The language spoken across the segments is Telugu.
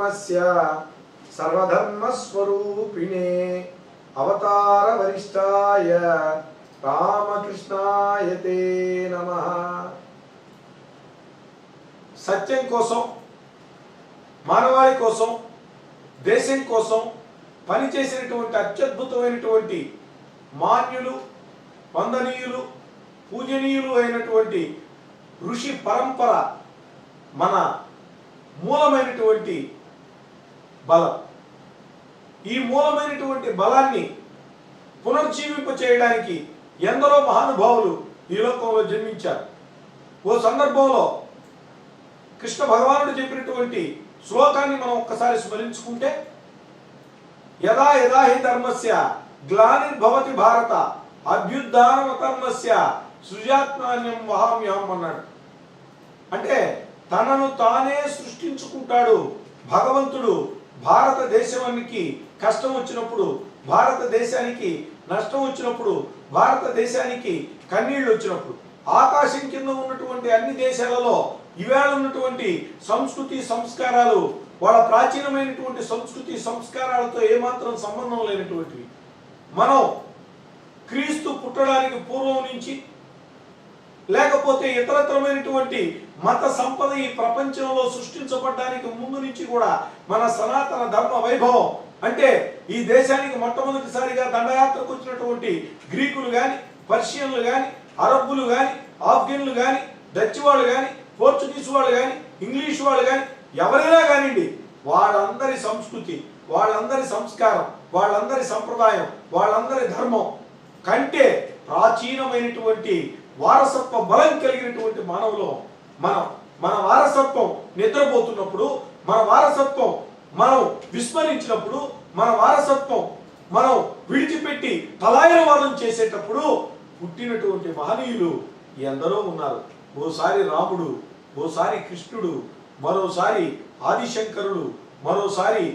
ధర్మస్య సర్వధర్మస్వరూపిణే అవతార వరిష్టాయ రామకృష్ణాయ తే నమః. సత్యం కోసం, మానవాళి కోసం, దేశం కోసం పనిచేసినటువంటి అత్యద్భుతమైనటువంటి మాన్యులు, వందనీయులు, పూజనీయులు అయినటువంటి ఋషి పరంపర మన మూలమైనటువంటి బలం. ఈ మూలమైనటువంటి బలాన్ని పునర్జీవింప చేయడానికి ఎందరో మహానుభావులు ఈ లోకంలో జన్మించారు. ఓ సందర్భంలో కృష్ణ భగవానుడు చెప్పినటువంటి శ్లోకాన్ని మనం ఒక్కసారి స్మరించుకుంటే, యదా యదా హి ధర్మస్య గ్లానిర్భవతి భారత అభ్యుత్థానమధర్మస్య సృజాత్మాన్యం వహామ్యహం అన్నాడు. అంటే తనను తానే సృష్టించుకుంటాడు భగవంతుడు. భారతదేశానికి కష్టం వచ్చినప్పుడు, భారతదేశానికి నష్టం వచ్చినప్పుడు, భారతదేశానికి కన్నీళ్లు వచ్చినప్పుడు, ఆకాశం కింద ఉన్నటువంటి అన్ని దేశాలలో ఇవాళ ఉన్నటువంటి సంస్కృతి సంస్కారాలు వాళ్ళ ప్రాచీనమైనటువంటి సంస్కృతి సంస్కారాలతో ఏమాత్రం సంబంధం లేనటువంటివి. మనం క్రీస్తు పుట్టడానికి పూర్వం నుంచి, లేకపోతే ఇతరత్రమైనటువంటి మత సంపద ఈ ప్రపంచంలో సృష్టించబడడానికి ముందు నుంచి కూడా మన సనాతన ధర్మ వైభవం అంటే ఈ దేశానికి మొట్టమొదటిసారిగా దండయాత్రకు వచ్చినటువంటి గ్రీకులు కానీ, పర్షియన్లు కానీ, అరబ్బులు కానీ, ఆఫ్ఘన్లు కానీ, డచ్ వాళ్ళు కానీ, పోర్చుగీస్ వాళ్ళు కానీ, ఇంగ్లీష్ వాళ్ళు కానీ, ఎవరైనా కానివ్వండి, వాళ్ళందరి సంస్కృతి, వాళ్ళందరి సంస్కారం, వాళ్ళందరి సంప్రదాయం, వాళ్ళందరి ధర్మం కంటే ప్రాచీనమైనటువంటి వారసత్వ బలం కలిగినటువంటి మానవులు మన వారసత్వం నిద్రపోతున్నప్పుడు, మన వారసత్వం మనం విస్మరించినప్పుడు, మన వారసత్వం మనం విడిచిపెట్టి పలాయనవాదం చేసేటప్పుడు పుట్టినటువంటి మహనీయులు ఎందరో ఉన్నారు. ఓసారి రాముడు, ఓసారి కృష్ణుడు, మరోసారి ఆదిశంకరుడు, మరోసారి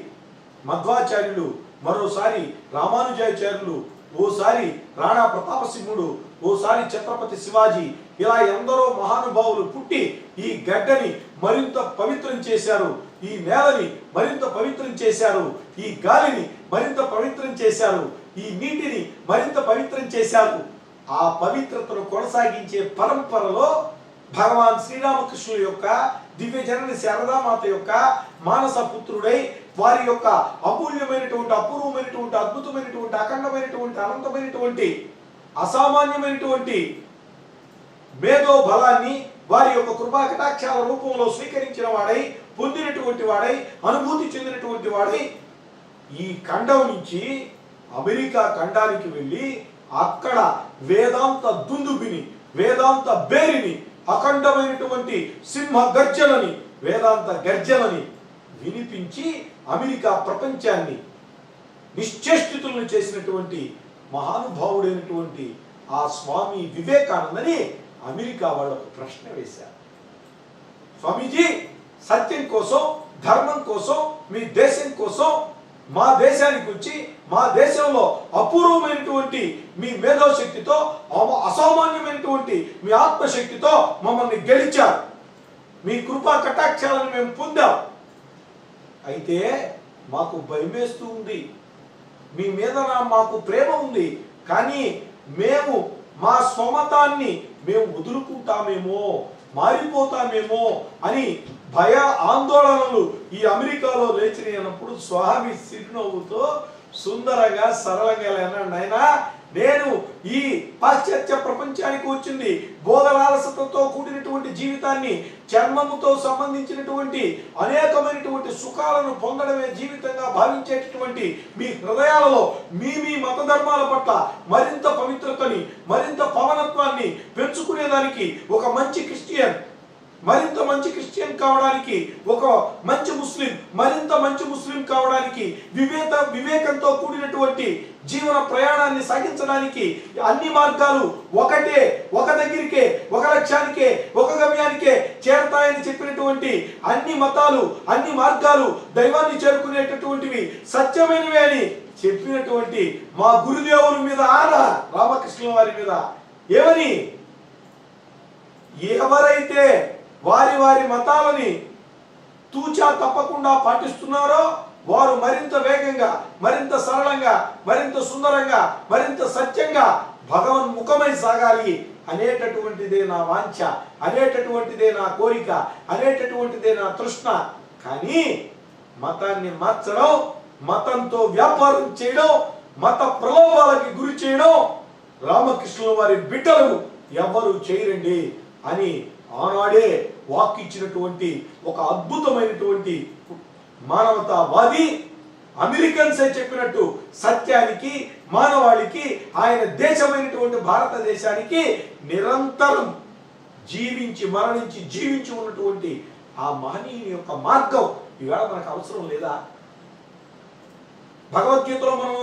మధ్వాచార్యులు, మరోసారి రామానుజాచార్యులు, ఓసారి రాణా ప్రతాపసింహుడు, ఓసారి ఛత్రపతి శివాజీ, ఇలా ఎందరో మహానుభావులు పుట్టి ఈ గడ్డని మరింత పవిత్రం చేశారు, ఈ నేలని మరింత పవిత్రం చేశారు, ఈ గాలిని మరింత పవిత్రం చేశారు, ఈ నీటిని మరింత పవిత్రం చేశారు. ఆ పవిత్రతను కొనసాగించే పరంపరలో భగవాన్ శ్రీరామకృష్ణుల యొక్క దివ్య జనని శారదామాత యొక్క మానస పుత్రుడై వారి యొక్క అమూల్యమైనటువంటి, అపూర్వమైనటువంటి, అద్భుతమైనటువంటి, అఖండమైనటువంటి, అనంతమైనటువంటి, అసామాన్యమైనటువంటి మేధో బలాన్ని వారి యొక్క కృపా కటాక్షాల రూపంలో స్వీకరించిన వాడై, పొందినటువంటి వాడై, అనుభూతి చెందినటువంటి వాడై ఈ ఖండం నుంచి అమెరికా ఖండానికి వెళ్ళి అక్కడ వేదాంత దుందుబిని, వేదాంత బేరిని, అఖండమైనటువంటి సింహ గర్జనని, వేదాంత గర్జనని వినిపించి అమెరికా ప్రపంచాన్ని నిశ్చేష్టితులను చేసినటువంటి మహానుభావుడైనటువంటి ఆ స్వామి వివేకానందని అమెరికా వాళ్ళకు ప్రశ్న వేశారు. స్వామీజీ, సత్యం కోసం, ధర్మం కోసం, మీ దేశం కోసం మా దేశానికి వచ్చి మా దేశంలో అపూర్వమైనటువంటి మీ మేధోశక్తితో, అసామాన్యమైనటువంటి మీ ఆత్మశక్తితో మమ్మల్ని గెలిచారు. మీ కృపా కటాక్షాలను మేము పొందాం. అయితే మాకు భయమేస్తూ ఉంది, మీ మీద మాకు ప్రేమ ఉంది, కానీ మేము మా స్వమతాన్ని మేము వదులుకుంటామేమో, మారిపోతామేమో అని భయ ఆందోళనలు ఈ అమెరికాలో లేచినప్పుడు స్వామి చిరునవ్వుతో సుందరంగా సరళంగా నాయనా, నేను ఈ పాశ్చాత్య ప్రపంచానికి వచ్చింది భోగలాలసతతో కూడినటువంటి జీవితాన్ని, చర్మముతో సంబంధించినటువంటి అనేకమైనటువంటి సుఖాలను పొందడమే జీవితంగా భావించేటటువంటి మీ హృదయాలలో మీ మత ధర్మాల పట్ల మరింత పవిత్రతని, మరింత పవనత్వాన్ని పెంచుకునేదానికి ఒక మంచి క్రిస్టియన్, మరింత మంచి క్రిస్టియన్ కావడానికి, ఒక మంచి ముస్లిం, మరింత మంచి ముస్లిం కావడానికి, వివేకంతో కూడినటువంటి జీవన ప్రయాణాన్ని సాగించడానికి అన్ని మార్గాలు ఒకటే, ఒక దగ్గరికే, ఒక లక్ష్యానికే, ఒక గమ్యానికే చేరతాయని చెప్పినటువంటి అన్ని మతాలు, అన్ని మార్గాలు దైవాన్ని చేరుకునేటటువంటివి సత్యమైనవి అని చెప్పినటువంటి మా గురుదేవుల మీద రామకృష్ణ వారి మీద ఏమని, ఎవరైతే వారి వారి మతాలని తూచా తప్పకుండా పాటిస్తున్నారో వారు మరింత వేగంగా, మరింత సరళంగా, మరింత సుందరంగా, మరింత సత్యంగా భగవన్ముఖమై సాగాలి అనేటటువంటిదే నా వాంఛ, అనేటటువంటిదే నా కోరిక, అనేటటువంటిదే నా తృష్ణ. కానీ మతాన్ని మార్చడం, మతంతో వ్యాపారం చేయడం, మత ప్రలోభాలకి గురి చేయడం రామకృష్ణుల వారి బిడ్డలు ఎవరు చేయరండి అని ఆనాడే వాక్కిచ్చినటువంటి ఒక అద్భుతమైనటువంటి మానవతావాది అమెరికన్సే చెప్పినట్టు సత్యానికి, మానవాళికి, ఆయన దేశమైనటువంటి భారతదేశానికి నిరంతరం జీవించి మరణించి జీవించి ఉన్నటువంటి ఆ మహనీయుని యొక్క మార్గం ఈవేళ మనకు అవసరం లేదా? భగవద్గీతలో మనం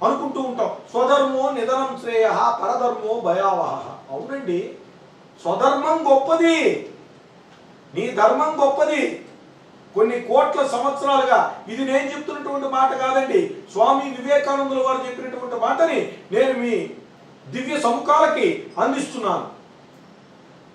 అనుకుంటూ ఉంటాం, స్వధర్మో నిధనం శ్రేయ పరధర్మో భయావహ. అవునండి, స్వధర్మం గొప్పది, నీ ధర్మం గొప్పది. కొన్ని కోట్ల సంవత్సరాలుగా ఇది నేను చెప్తున్నటువంటి మాట కాదండి, స్వామి వివేకానందుల వారు చెప్పినటువంటి మాటని నేను మీ దివ్య సముఖాలకి అందిస్తున్నాను.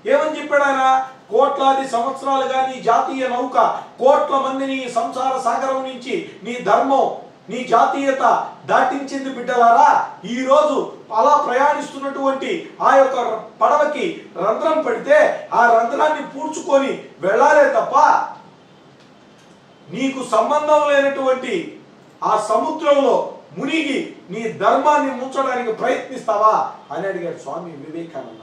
ఏమని చెప్పాడు ఆయన? కోట్లాది సంవత్సరాలుగా నీ జాతీయ నౌక కోట్ల మందిని సంసార సాగరం నుంచి నీ ధర్మం, నీ జాతీయత దాటించింది బిడ్డలారా. ఈ రోజు అలా ప్రయాణిస్తున్నటువంటి ఆ యొక్క పడవకి రంధ్రం పడితే ఆ రంధ్రాన్ని పూడ్చుకొని వెళ్ళాలే తప్ప నీకు సంబంధం లేనటువంటి ఆ సముద్రంలో మునిగి నీ ధర్మాన్ని ముంచడానికి ప్రయత్నిస్తావా అని అడిగాడు స్వామి వివేకానంద.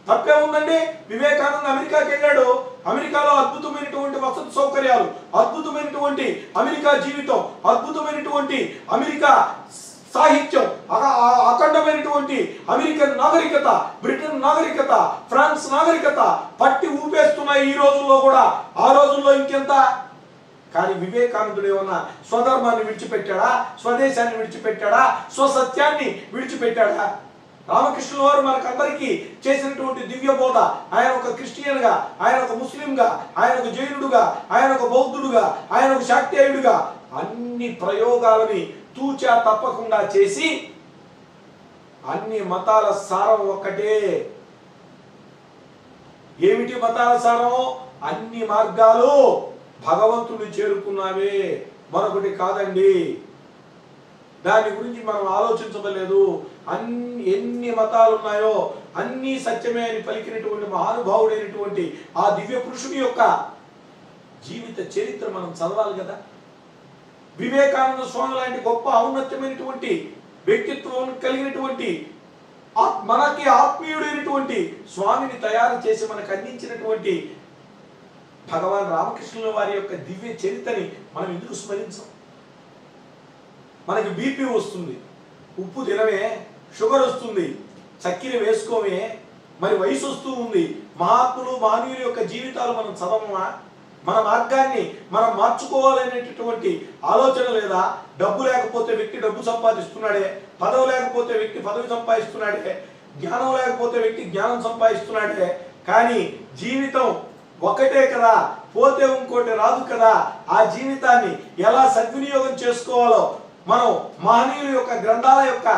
తప్పే ఉందండి? వివేకానంద అమెరికాకి వెళ్ళాడు, అమెరికాలో అద్భుతమైనటువంటి వసతి సౌకర్యాలు, అద్భుతమైనటువంటి అమెరికా జీవితం, అద్భుతమైనటువంటి అమెరికా సాహిత్యం, అఖండమైనటువంటి అమెరికన్ నాగరికత, బ్రిటన్ నాగరికత, ఫ్రాన్స్ నాగరికత పట్టి ఊపేస్తున్నాయి ఈ రోజుల్లో కూడా. ఆ రోజుల్లో ఇంకెంత. కానీ వివేకానందుడు ఏమన్నా స్వధర్మాన్ని విడిచిపెట్టాడా? స్వదేశాన్ని విడిచిపెట్టాడా? స్వసత్యాన్ని విడిచిపెట్టాడా? రామకృష్ణుల వారు మనకందరికీ చేసినటువంటి దివ్య బోధ, ఆయన ఒక క్రిస్టియన్గా, ఆయన ఒక ముస్లింగా, ఆయన ఒక జైనుడుగా, ఆయన ఒక బౌద్ధుడుగా, ఆయన ఒక శాక్తేయుడుగా అన్ని ప్రయోగాలని తూచా తప్పకుండా చేసి అన్ని మతాల సారం ఒక్కటే. ఏమిటి మతాల సారం? అన్ని మార్గాలు భగవంతుని చేరుకున్నావే, మరొకటి కాదండి. దాని గురించి మనం ఆలోచించలేదు. ఎన్ని మతాలు ఉన్నాయో అన్ని సత్యమే అని పలికినటువంటి మహానుభావుడైనటువంటి ఆ దివ్య పురుషుని యొక్క జీవిత చరిత్ర మనం చదవాలి కదా. వివేకానంద స్వామి లాంటి గొప్ప ఔన్నత్యమైనటువంటి వ్యక్తిత్వం కలిగినటువంటి మనకి ఆత్మీయుడైనటువంటి స్వామిని తయారు చేసి మనకు అందించినటువంటి భగవాన్ రామకృష్ణుల వారి యొక్క దివ్య చరిత్రని మనం ఎందుకు స్మరించాం? మనకి బీపీ వస్తుంది, ఉప్పు తినవే, షుగర్ వస్తుంది, చక్కెర వేసుకోమే, మరి వయసు వస్తూ ఉంది. మహాత్ములు మహనీయుల యొక్క జీవితాలు మనం చదవమా? మన మార్గాన్ని మనం మార్చుకోవాలనేటటువంటి ఆలోచన లేదా? డబ్బు లేకపోతే వ్యక్తి డబ్బు సంపాదిస్తున్నాడే, పదవి లేకపోతే వ్యక్తి పదవి సంపాదిస్తున్నాడే, జ్ఞానం లేకపోతే వ్యక్తి జ్ఞానం సంపాదిస్తున్నాడే. కానీ జీవితం ఒకటే కదా, పోతే ఇంకోటి రాదు కదా. ఆ జీవితాన్ని ఎలా సద్వినియోగం చేసుకోవాలో మనం మహనీయుల యొక్క గ్రంథాల యొక్క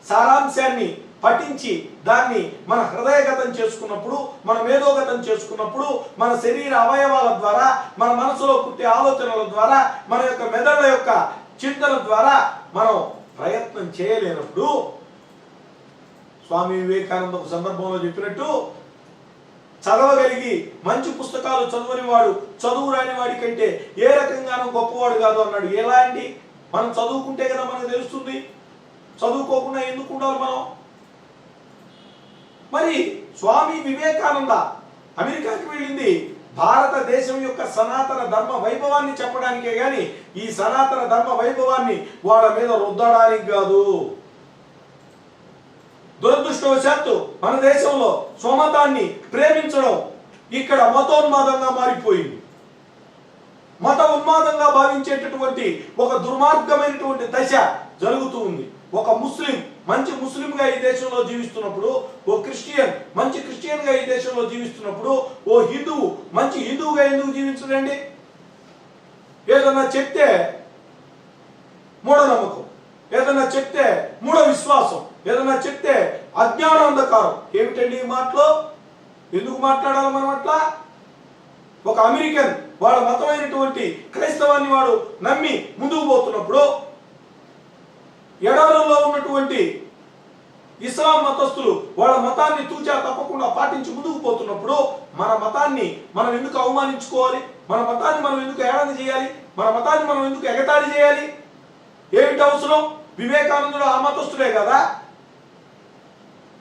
సారాంశాన్ని పఠించి దాన్ని మన హృదయగతం చేసుకున్నప్పుడు, మన మేధోగతం చేసుకున్నప్పుడు, మన శరీర అవయవాల ద్వారా, మన మనసులో పుట్టే ఆలోచనల ద్వారా, మన యొక్క మెదళ్ళ యొక్క చింతన ద్వారా మనం ప్రయత్నం చేయలేనప్పుడు స్వామి వివేకానంద ఒక సందర్భంలో చెప్పినట్టు చదవగలిగి మంచి పుస్తకాలు చదవని వాడు చదువు రాని వాడి కంటే ఏ రకంగానూ గొప్పవాడు కాదు అన్నాడు. ఎలా అండి? మనం చదువుకుంటే కదా మనకు తెలుస్తుంది. చదువుకోకుండా ఎందుకు ఉండాలి మనం? మరి స్వామి వివేకానంద అమెరికాకి వెళ్ళింది భారతదేశం యొక్క సనాతన ధర్మ వైభవాన్ని చెప్పడానికే గాని ఈ సనాతన ధర్మ వైభవాన్ని వాళ్ళ మీద రుద్దడానికి కాదు. దురదృష్టవశాత్తు మన దేశంలో స్వమతాన్ని ప్రేమించడం ఇక్కడ మతోన్మాదంగా మారిపోయింది. మత ఉన్మాదంగా భావించేటటువంటి ఒక దుర్మార్గమైనటువంటి దశ జరుగుతూ ఉంది. ఒక ముస్లిం మంచి ముస్లింగా ఈ దేశంలో జీవిస్తున్నప్పుడు, ఓ క్రిస్టియన్ మంచి క్రిస్టియన్గా ఈ దేశంలో జీవిస్తున్నప్పుడు, ఓ హిందువు మంచి హిందువుగా ఎందుకు జీవించడండి? ఏదన్నా చెప్తే మూఢనమ్మకం, ఏదన్నా చెప్తే మూఢ విశ్వాసం, ఏదన్నా చెప్తే అజ్ఞాన అంధకారం. ఏమిటండి ఈ మాటలో? ఎందుకు మాట్లాడాలి మనం అట్లా? ఒక అమెరికన్ వాళ్ళ మతమైనటువంటి క్రైస్తవాన్ని వాడు నమ్మి ముందుకు పోతున్నప్పుడు, ఎడారుల్లో ఉన్నటువంటి ఇస్లాం మతస్థులు వాళ్ళ మతాన్ని తూచా తప్పకుండా పాటించి ముందుకు పోతున్నప్పుడు, మన మతాన్ని మనం ఎందుకు అవమానించుకోవాలి? మన మతాన్ని మనం ఎందుకు ఏడాది చేయాలి? మన మతాన్ని మనం ఎందుకు ఎగతాళి చేయాలి? ఏమిటి అవసరం? వివేకానందుడు ఆ మతస్థుడే కదా,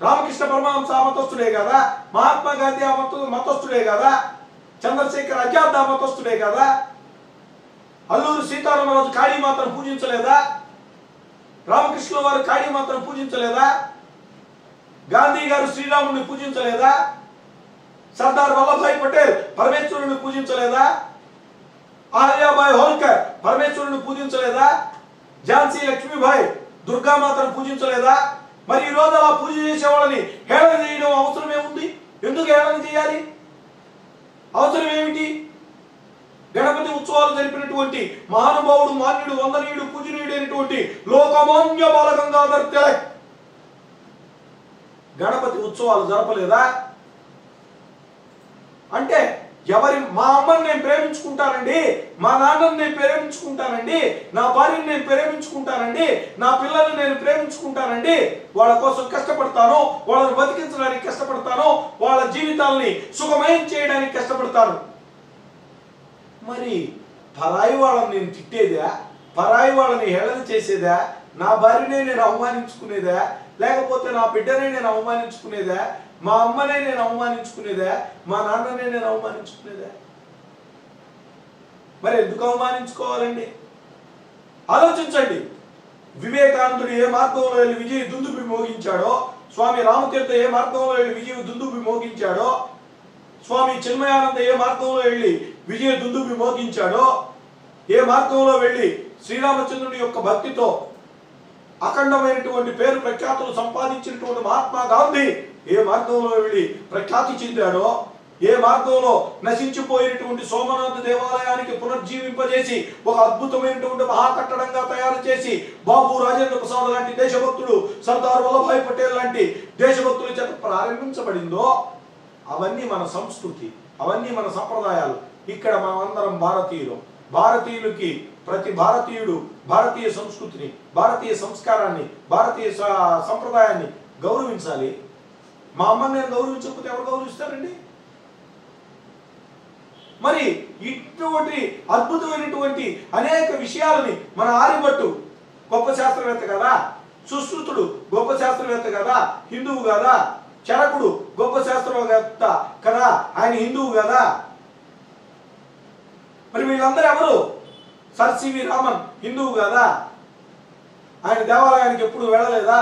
రామకృష్ణ పరమహంస ఆ మతస్థుడే కదా, మహాత్మా గాంధీ ఆ మతస్థుడే కదా, చంద్రశేఖర్ ఆజాద్ ఆ మతస్థుడే కదా, అల్లూరు సీతారామరాజు కాళీమాతను పూజించలేదా? రామకృష్ణ వారు కాళీమాతను పూజించలేదా? గాంధీ గారు శ్రీరాముని పూజించలేదా? సర్దార్ వల్లభాయ్ పటేల్ పరమేశ్వరుని పూజించలేదా? అహల్యాబాయ్ హోల్కర్ పరమేశ్వరుని పూజించలేదా? ఝాన్సీ లక్ష్మీబాయి దుర్గామాతను పూజించలేదా? మరి ఈ రోజు అలా పూజ చేసే వాళ్ళని హేళన చేయడం అవసరం ఏముంది? ఎందుకు హేళన చేయాలి? అవసరం ఏమిటి? గణపతి ఉత్సవాలు జరిపినటువంటి మహానుభావుడు, మాన్యుడు, వందనీయుడు, పూజనీయుడు అయినటువంటి లోకమాన్య బాలగంగాధర్ తిలక్ గణపతి ఉత్సవాలు జరపలేదా? అంటే మా అమ్మని నేను ప్రేమించుకుంటానండి, మా నాన్నని నేను ప్రేమించుకుంటానండి, నా భార్యని నేను ప్రేమించుకుంటానండి, నా పిల్లల్ని నేను ప్రేమించుకుంటానండి, వాళ్ళ కోసం కష్టపడతాను, వాళ్ళని బతికించడానికి కష్టపడతాను, వాళ్ళ జీవితాలని సుఖమయం చేయడానికి కష్టపడతాను. మరి పరాయి వాళ్ళని నేను తిట్టేదా? పరాయి వాళ్ళని హేళన చేసేదా? నా భార్యనే నేను అవమానించుకునేదా? లేకపోతే నా బిడ్డనే నేను అవమానించుకునేదా? మా అమ్మనే నేను అవమానించుకునేదా? మా నాన్ననే నేను అవమానించుకునేదా? మరి ఎందుకు అవమానించుకోవాలండి? ఆలోచించండి. వివేకానందుడు ఏ మార్గంలో వెళ్ళి విజయ దుందుబి మోగించాడో, స్వామి రామతీర్థ ఏ మార్గంలో వెళ్ళి విజయ దుందుబి మోగించాడో, స్వామి చిన్మయానంద ఏ మార్గంలో వెళ్ళి విజయ దుందుబి మోగించాడో, ఏ మార్గంలో వెళ్ళి శ్రీరామచంద్రుని యొక్క భక్తితో అఖండమైనటువంటి పేరు ప్రఖ్యాతులు సంపాదించినటువంటి మహాత్మా గాంధీ ఏ మార్గంలో వెళ్ళి ప్రఖ్యాతి చెందాడో, ఏ మార్గంలో నశించిపోయినటువంటి సోమనాథ దేవాలయానికి పునర్జీవింపజేసి ఒక అద్భుతమైనటువంటి మహాకట్టడంగా తయారు చేసి బాబు రాజేంద్ర ప్రసాద్ లాంటి దేశభక్తుడు, సర్దార్ వల్లభాయ్ పటేల్ లాంటి దేశభక్తుల చేత ప్రారంభించబడిందో, అవన్నీ మన సంస్కృతి, అవన్నీ మన సంప్రదాయాలు. ఇక్కడ మనమందరం భారతీయులు. భారతీయులకి ప్రతి భారతీయుడు భారతీయ సంస్కృతిని, భారతీయ సంస్కారాన్ని, భారతీయ సంప్రదాయాన్ని గౌరవించాలి. మా అమ్మని నేను గౌరవించకపోతే ఎవరు గౌరవిస్తారండి? మరి ఇటువంటి అద్భుతమైనటువంటి అనేక విషయాలని మన ఆర్యభట్టు గొప్ప శాస్త్రవేత్త కదా, సుశ్రుతుడు గొప్ప శాస్త్రవేత్త కదా, హిందువు కదా, చరకుడు గొప్ప శాస్త్రవేత్త కదా, ఆయన హిందువు కదా. మరి వీళ్ళందరూ ఎవరు? సర్ సివి రామన్ హిందువు కదా, ఆయన దేవాలయానికి ఎప్పుడు వెళ్ళలేదా?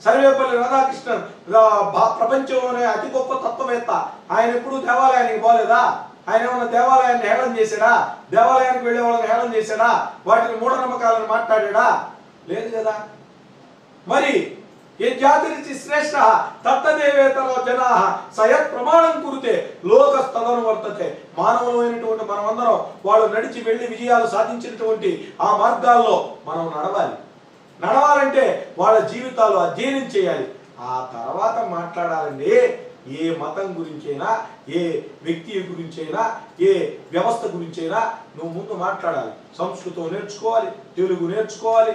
సర్వేపల్లి రాధాకృష్ణన్ ప్రపంచంలోనే అతి గొప్ప తత్వవేత్త, ఆయన ఎప్పుడు దేవాలయానికి పోలేదా? ఆయన ఏమన్నా దేవాలయాన్ని హేళన చేశాడా? దేవాలయానికి వెళ్ళే వాళ్ళని హేళన చేశాడా? వాటిని మూఢనమ్మకాలను మాట్లాడా? లేదు కదా. మరి ఏ జాతిరిచి శ్రేష్ఠ తత్తదేవేతర జనా సయత్ ప్రమాణం కురితే లోకస్తదను వర్తతే. మానవులైనటువంటి మనమందరం వాళ్ళు నడిచి వెళ్ళి విజయాలు సాధించినటువంటి ఆ మార్గాల్లో మనం నడవాలి. నడవాలంటే వాళ్ళ జీవితాలు అధ్యయనం చేయాలి, ఆ తర్వాత మాట్లాడాలండి. ఏ మతం గురించైనా, ఏ వ్యక్తి గురించైనా, ఏ వ్యవస్థ గురించైనా నువ్వు ముందు మాట్లాడాలి. సంస్కృతం నేర్చుకోవాలి, తెలుగు నేర్చుకోవాలి,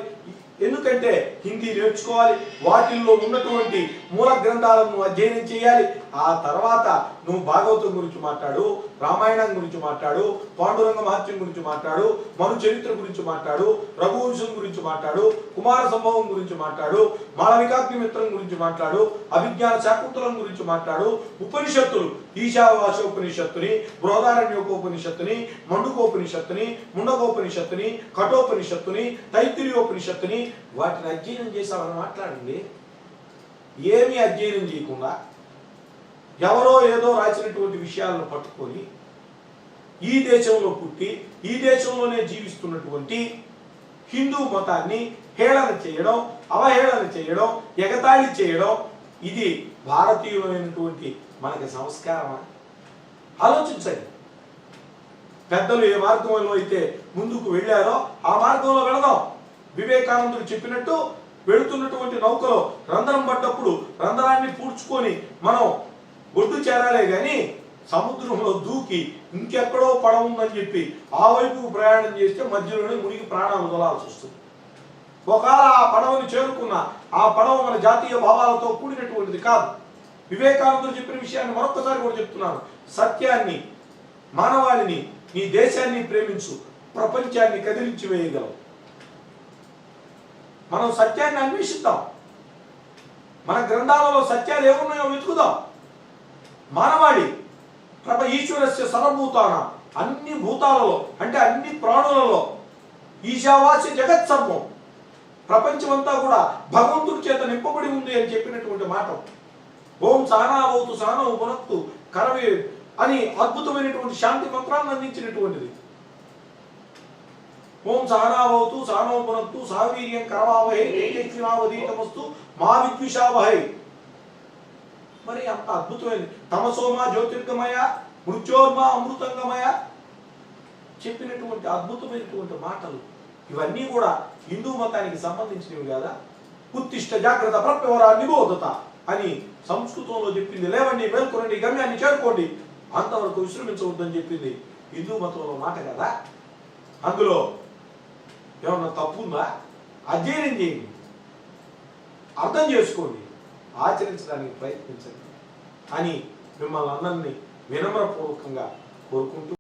ఎందుకంటే హిందీ నేర్చుకోవాలి, వాటిల్లో ఉన్నటువంటి మూల గ్రంథాలను అధ్యయనం చేయాలి. ఆ తర్వాత నువ్వు భాగవతం గురించి మాట్లాడు, రామాయణం గురించి మాట్లాడు, పాండురంగ మహత్యం గురించి మాట్లాడు, మను చరిత్ర గురించి మాట్లాడు, రఘువంశం గురించి మాట్లాడు, కుమార సంభవం గురించి మాట్లాడు, మాళవికాగ్నిమిత్రం గురించి మాట్లాడు, అభిజ్ఞాన శాకుంతలం గురించి మాట్లాడు, ఉపనిషత్తులు ఈశావాసోపనిషత్తుని, బృహదారణ్యోపనిషత్తుని, మండుకోపనిషత్తుని, ముండకోపనిషత్తుని, కఠోపనిషత్తుని, తైత్తిరీయోపనిషత్తుని వాటిని అధ్యయనం చేసామని మాట్లాడండి. ఏమీ అధ్యయనం చేయకుండా ఎవరో ఏదో రాసినటువంటి విషయాలను పట్టుకొని ఈ దేశంలో పుట్టి ఈ దేశంలోనే జీవిస్తున్నటువంటి హిందూ మతాన్ని హేళన చేయడం, అవహేళన చేయడం, ఎగతాళి చేయడం, ఇది భారతీయులైనటువంటి మనకి సంస్కారమా? ఆలోచించండి. పెద్దలు ఏ మార్గంలో అయితే ముందుకు వెళ్ళారో ఆ మార్గంలో వెళదాం. వివేకానందుడు చెప్పినట్టు వెళుతున్నటువంటి నౌకలో రంధ్రం పడ్డప్పుడు రంధ్రాన్ని పూడ్చుకొని మనం ఒడ్డు చేరాలే గాని సముద్రంలో దూకి ఇంకెక్కడో పడవ ఉందని చెప్పి ఆ వైపుకు ప్రయాణం చేస్తే మధ్యలోనే మునిగి ప్రాణాలు వదలాల్సి వస్తుంది. ఒకవేళ ఆ పడవని చేరుకున్న ఆ పడవ మన జాతీయ భావాలతో కూడినటువంటిది కాదు. వివేకానందుడు చెప్పిన విషయాన్ని మరొకసారి కూడా చెప్తున్నాను. సత్యాన్ని, మానవాళిని, నీ దేశాన్ని ప్రేమించు, ప్రపంచాన్ని కదిలించి వేయగలవు. మనం సత్యాన్ని అన్వేషిద్దాం. మన గ్రంథాలలో సత్యాలు ఏమున్నాయో వెతుకుదాం. మానవాళి ఈశ్వరస్య సర్వభూతాన, అన్ని భూతాలలో అంటే అన్ని ప్రాణులలో ఈశావాస్య జగత్ సర్వం, ప్రపంచమంతా కూడా భగవంతుడి చేత నింపబడి ఉంది అని చెప్పినటువంటి మాట. ఓం సహనావతు సహనౌ భునక్తు కరవే అని అద్భుతమైనటువంటి శాంతి మంత్రాన్ని అందించినటువంటిది. ఓం సహనావతు సహనౌ భునక్తు సహవీర్యం కరవావహై తేజస్వినావధీతమస్తు మా విద్విషావహై. మరి అంత అద్భుతమైనది. తమసోమా జ్యోతిర్గమయ మృత్యోర్మా అమృతంగమయ చెప్పినటువంటి అద్భుతమైనటువంటి మాటలు ఇవన్నీ కూడా హిందూ మతానికి సంబంధించినవి కదా. ఉత్తిష్ట జాగ్రత్త ప్రప్యవరా నిబోధత అని సంస్కృతంలో చెప్పింది. లేవండి, మేల్కొనండి, గమ్యాన్ని చేరుకోండి, అంతవరకు విశ్రమించవద్దని చెప్పింది హిందూ మతంలో మాట కదా. అందులో ఏమన్నా తప్పు ఉందా? అధ్యయనం చేయండి, అర్థం చేసుకోండి, ఆచరించడానికి ప్రయత్నించండి అని మిమ్మల్ని అందరినీ వినమ్రపూర్వకంగా కోరుకుంటూ